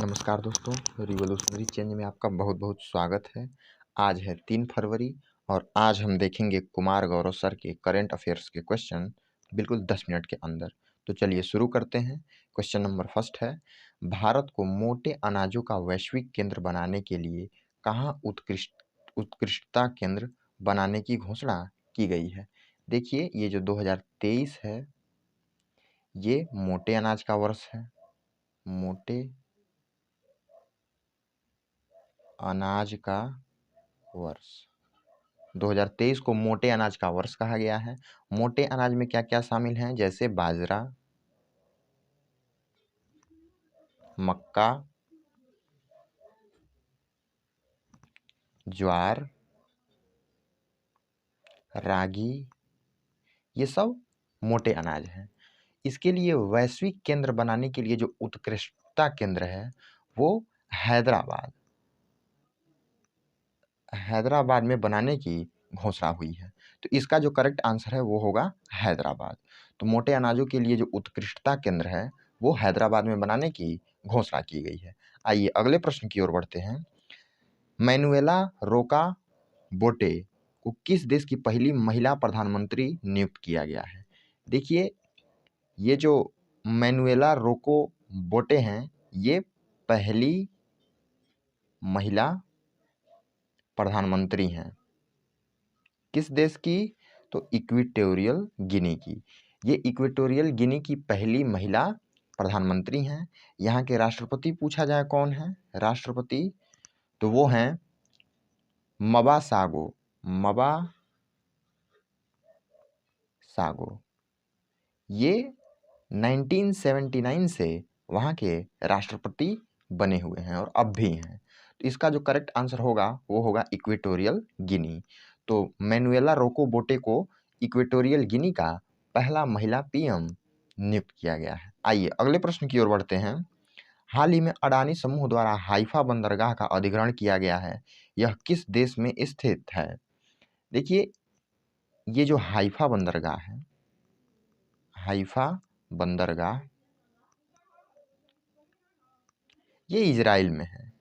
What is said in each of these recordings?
नमस्कार दोस्तों, revolutionary change में आपका बहुत बहुत स्वागत है। आज है 3 फरवरी और आज हम देखेंगे कुमार गौरव सर के करंट अफेयर्स के क्वेश्चन बिल्कुल 10 मिनट के अंदर। तो चलिए शुरू करते हैं। क्वेश्चन नंबर फर्स्ट है, भारत को मोटे अनाजों का वैश्विक केंद्र बनाने के लिए कहाँ उत्कृष्टता केंद्र बनाने की घोषणा की गई है। देखिए, ये जो 2023 है ये मोटे अनाज का वर्ष है। मोटे अनाज का वर्ष 2023 को मोटे अनाज का वर्ष कहा गया है। मोटे अनाज में क्या क्या शामिल हैं, जैसे बाजरा, मक्का, ज्वार, रागी, ये सब मोटे अनाज हैं। इसके लिए वैश्विक केंद्र बनाने के लिए जो उत्कृष्टता केंद्र है वो हैदराबाद में बनाने की घोषणा हुई है। तो इसका जो करेक्ट आंसर है वो होगा हैदराबाद। तो मोटे अनाजों के लिए जो उत्कृष्टता केंद्र है वो हैदराबाद में बनाने की घोषणा की गई है। आइए अगले प्रश्न की ओर बढ़ते हैं। मैनुएला रोका बोटे को किस देश की पहली महिला प्रधानमंत्री नियुक्त किया गया है। देखिए, ये जो मैनुएला रोको बोटे हैं ये पहली महिला प्रधानमंत्री हैं। किस देश की? तो इक्वेटोरियल गिनी की। ये इक्वेटोरियल गिनी की पहली महिला प्रधानमंत्री हैं। यहाँ के राष्ट्रपति पूछा जाए कौन है राष्ट्रपति, तो वो हैं मबासागो ये 1979 से वहाँ के राष्ट्रपति बने हुए हैं और अब भी हैं। तो इसका जो करेक्ट आंसर होगा वो होगा इक्वेटोरियल गिनी। तो मैनुएला रोको बोटे को इक्वेटोरियल गिनी का पहला महिला पीएम नियुक्त किया गया है। आइए अगले प्रश्न की ओर बढ़ते हैं। हाल ही में अडानी समूह द्वारा हाइफा बंदरगाह का अधिग्रहण किया गया है, यह किस देश में स्थित है। देखिए, ये जो हाइफा बंदरगाह है, हाइफा बंदरगाह ये इजराइल में है।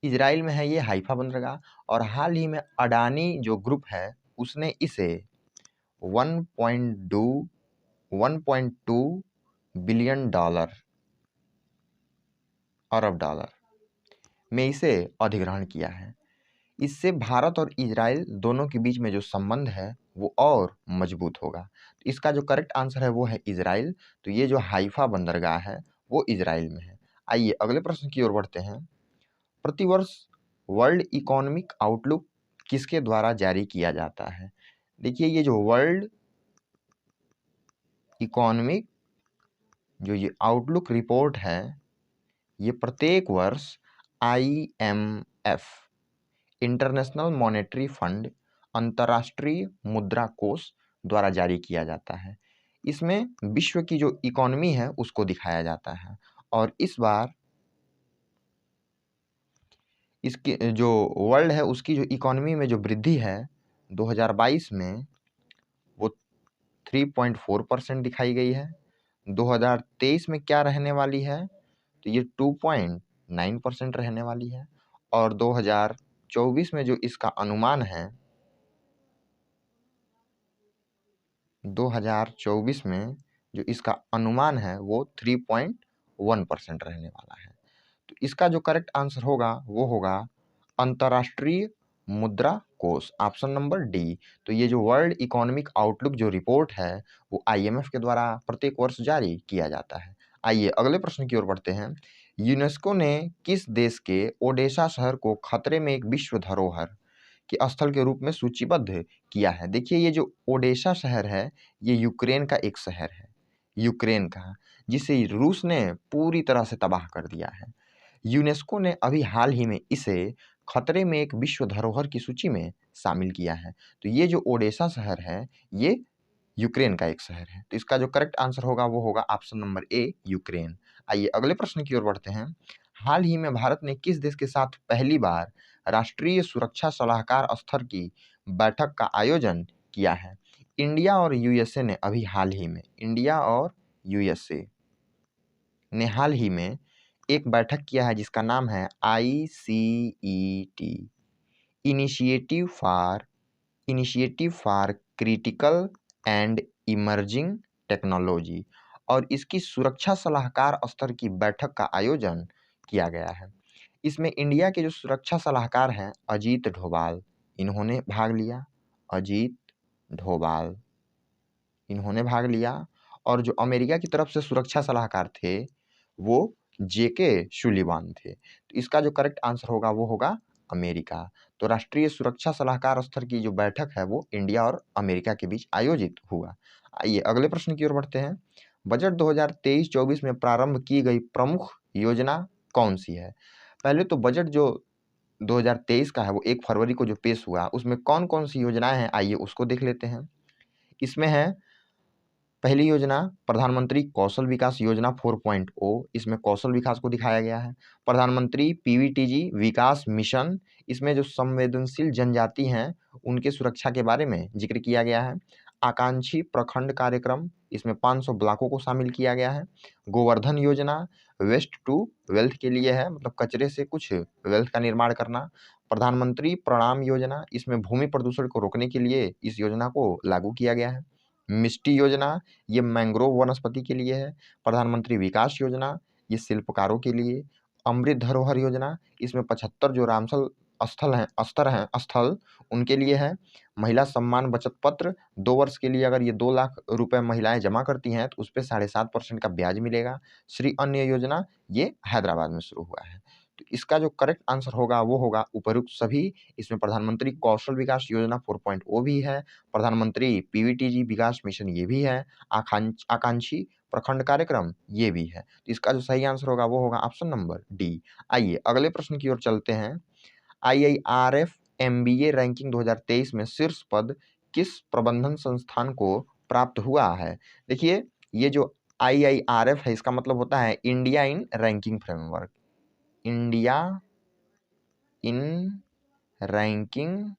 इजराइल में है ये हाइफा बंदरगाह। और हाल ही में अडानी जो ग्रुप है उसने इसे 1.2 बिलियन अरब डॉलर में इसे अधिग्रहण किया है। इससे भारत और इजराइल दोनों के बीच में जो संबंध है वो और मजबूत होगा। तो इसका जो करेक्ट आंसर है वो है इजराइल। तो ये जो हाइफा बंदरगाह है वो इजराइल में है। आइए अगले प्रश्न की ओर बढ़ते हैं। प्रतिवर्ष वर्ल्ड इकोनॉमिक आउटलुक किसके द्वारा जारी किया जाता है। देखिए, ये जो वर्ल्ड इकोनॉमिक जो ये आउटलुक रिपोर्ट है ये प्रत्येक वर्ष IMF इंटरनेशनल मॉनेटरी फंड अंतर्राष्ट्रीय मुद्रा कोष द्वारा जारी किया जाता है। इसमें विश्व की जो इकोनॉमी है उसको दिखाया जाता है। और इस बार इसकी जो वर्ल्ड है उसकी जो इकोनॉमी में जो वृद्धि है 2022 में वो 3.4% दिखाई गई है। 2023 में क्या रहने वाली है, तो ये 2.9% रहने वाली है। और 2024 में जो इसका अनुमान है 2024 में जो इसका अनुमान है वो 3.1% रहने वाला है। तो इसका जो करेक्ट आंसर होगा वो होगा अंतर्राष्ट्रीय मुद्रा कोष, ऑप्शन नंबर डी। तो ये जो वर्ल्ड इकोनॉमिक आउटलुक जो रिपोर्ट है वो IMF के द्वारा प्रत्येक वर्ष जारी किया जाता है। आइए अगले प्रश्न की ओर बढ़ते हैं। यूनेस्को ने किस देश के ओडेसा शहर को खतरे में एक विश्व धरोहर के स्थल के रूप में सूचीबद्ध किया है। देखिए, ये जो ओडेसा शहर है ये यूक्रेन का एक शहर है, यूक्रेन का, जिसे रूस ने पूरी तरह से तबाह कर दिया है। यूनेस्को ने अभी हाल ही में इसे खतरे में एक विश्व धरोहर की सूची में शामिल किया है। तो ये जो ओडेसा शहर है ये यूक्रेन का एक शहर है। तो इसका जो करेक्ट आंसर होगा वो होगा ऑप्शन नंबर ए, यूक्रेन। आइए अगले प्रश्न की ओर बढ़ते हैं। हाल ही में भारत ने किस देश के साथ पहली बार राष्ट्रीय सुरक्षा सलाहकार स्तर की बैठक का आयोजन किया है। इंडिया और USA ने अभी हाल ही में, इंडिया और USA ने हाल ही में एक बैठक किया है जिसका नाम है ICET, initiative for critical and emerging technology, और इसकी सुरक्षा सलाहकार स्तर की बैठक का आयोजन किया गया है। इसमें इंडिया के जो सुरक्षा सलाहकार हैं अजीत डोभाल, इन्होंने भाग लिया। अजीत डोभाल इन्होंने भाग लिया। और जो अमेरिका की तरफ से सुरक्षा सलाहकार थे वो JK सुलिवान थे। तो इसका जो करेक्ट आंसर होगा वो होगा अमेरिका। तो राष्ट्रीय सुरक्षा सलाहकार स्तर की जो बैठक है वो इंडिया और अमेरिका के बीच आयोजित हुआ। आइए अगले प्रश्न की ओर बढ़ते हैं। बजट 2023-24 में प्रारंभ की गई प्रमुख योजना कौन सी है? पहले तो बजट जो 2023 का है वो 1 फरवरी को जो पेश हुआ उसमें कौन कौन सी योजनाएं हैं, आइए उसको देख लेते हैं। इसमें है पहली योजना प्रधानमंत्री कौशल विकास योजना 4.0, इसमें कौशल विकास को दिखाया गया है। प्रधानमंत्री PVTG विकास मिशन, इसमें जो संवेदनशील जनजाति हैं उनके सुरक्षा के बारे में जिक्र किया गया है। आकांक्षी प्रखंड कार्यक्रम, इसमें 500 ब्लॉकों को शामिल किया गया है। गोवर्धन योजना वेस्ट टू वेल्थ के लिए है, मतलब कचरे से कुछ वेल्थ का निर्माण करना। प्रधानमंत्री प्रणाम योजना, इसमें भूमि प्रदूषण को रोकने के लिए इस योजना को लागू किया गया है। मिष्टी योजना, ये मैंग्रोव वनस्पति के लिए है। प्रधानमंत्री विकास योजना, ये शिल्पकारों के लिए। अमृत धरोहर योजना, इसमें 75 जो रामसल स्थल उनके लिए है। महिला सम्मान बचत पत्र, 2 वर्ष के लिए अगर ये 2 लाख रुपए महिलाएं जमा करती हैं तो उस पर 7.5% का ब्याज मिलेगा। श्री अन्य योजना, ये हैदराबाद में शुरू हुआ है। तो इसका जो करेक्ट आंसर होगा वो होगा उपरोक्त सभी। इसमें प्रधानमंत्री कौशल विकास योजना 4.0 भी है, प्रधानमंत्री PVTG विकास मिशन ये भी है, आकांक्षी प्रखंड कार्यक्रम ये भी है। तो इसका जो सही आंसर होगा वो होगा ऑप्शन नंबर डी। आइए अगले प्रश्न की ओर चलते हैं। IIRF MBA रैंकिंग 2023 में शीर्ष पद किस प्रबंधन संस्थान को प्राप्त हुआ है? देखिए ये जो IIRF है इसका मतलब होता है India in ranking framework. India in ranking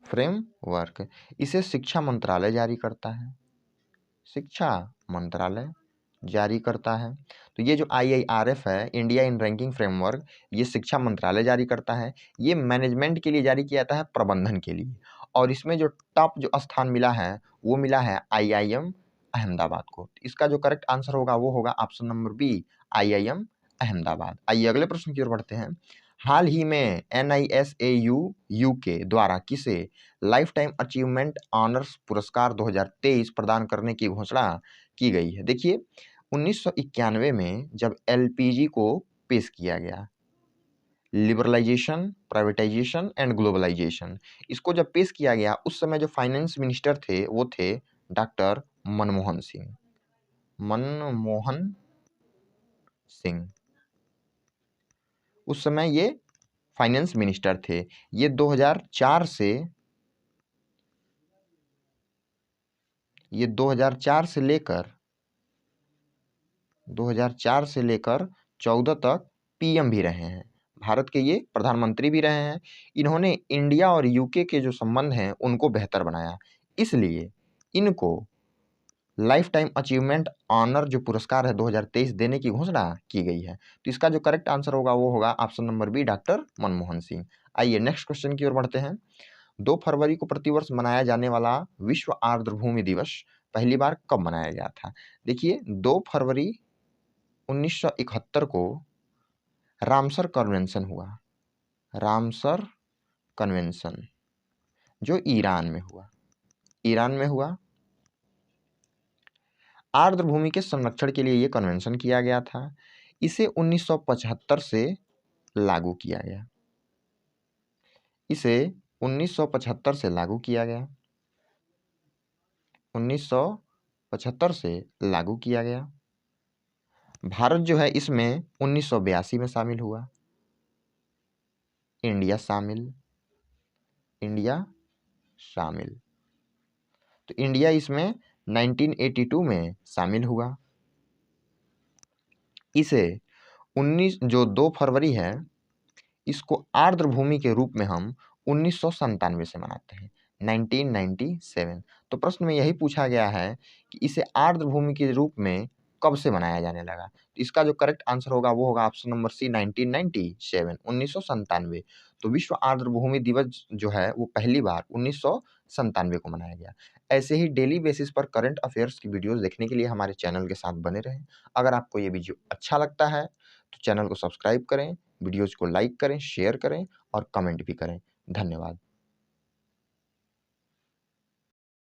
framework इसे शिक्षा मंत्रालय जारी करता है। शिक्षा मंत्रालय जारी करता है। तो ये जो IIRF है इंडिया इन रैंकिंग फ्रेमवर्क, ये शिक्षा मंत्रालय जारी करता है। ये मैनेजमेंट के लिए जारी किया जाता है, प्रबंधन के लिए। और इसमें जो टॉप जो स्थान मिला है वो मिला है IIM अहमदाबाद को। इसका जो करेक्ट आंसर होगा वो होगा option number B, IIM Ahmedabad. आइए अगले प्रश्न की ओर बढ़ते हैं। हाल ही में NISAU UK द्वारा किसे लाइफ टाइम अचीवमेंट ऑनर्स पुरस्कार 2023 प्रदान करने की घोषणा की गई है? देखिए 1991 में जब LPG को पेश किया गया, लिबरलाइजेशन, प्राइवेटाइजेशन एंड ग्लोबलाइजेशन, इसको जब पेश किया गया उस समय जो फाइनेंस मिनिस्टर थे वो थे डॉक्टर मनमोहन सिंह। उस समय ये फाइनेंस मिनिस्टर थे। ये 2004 से लेकर 14 तक PM भी रहे हैं। भारत के ये प्रधानमंत्री भी रहे हैं। इन्होंने इंडिया और UK के जो संबंध हैं उनको बेहतर बनाया, इसलिए इनको लाइफ टाइम अचीवमेंट ऑनर जो पुरस्कार है 2023 देने की घोषणा की गई है। तो इसका जो करेक्ट आंसर होगा वो होगा option number B, doctor Manmohan Singh. आइए नेक्स्ट क्वेश्चन की ओर बढ़ते हैं। 2 फरवरी को प्रतिवर्ष मनाया जाने वाला विश्व आर्द्रभूमि दिवस पहली बार कब मनाया गया था? देखिए 2 फरवरी 1971 को रामसर कन्वेंशन हुआ। रामसर कन्वेंशन जो ईरान में हुआ। आर्द्रभूमि के संरक्षण के लिए ये कन्वेंशन किया गया था। इसे 1975 से लागू किया गया। 1975 से लागू किया गया। भारत जो है इसमें 1982 में शामिल हुआ। इंडिया शामिल। तो इंडिया इसमें 1982 में शामिल हुआ। इसे 2 फरवरी है, इसको आर्द्रभूमि के रूप में हम 1997 से मनाते हैं। 1997। तो प्रश्न में यही पूछा गया है कि इसे आर्द्र भूमि के रूप में कब से मनाया जाने लगा। तो इसका जो करेक्ट आंसर होगा वो होगा ऑप्शन नंबर सी 1997, 1997। तो विश्व आर्द्र भूमि दिवस जो है वो पहली बार 1997 को मनाया गया। ऐसे ही डेली बेसिस पर करंट अफेयर्स की वीडियोस देखने के लिए हमारे चैनल के साथ बने रहें। अगर आपको ये वीडियो अच्छा लगता है तो चैनल को सब्सक्राइब करें, वीडियोज को लाइक करें, शेयर करें और कमेंट भी करें। धन्यवाद।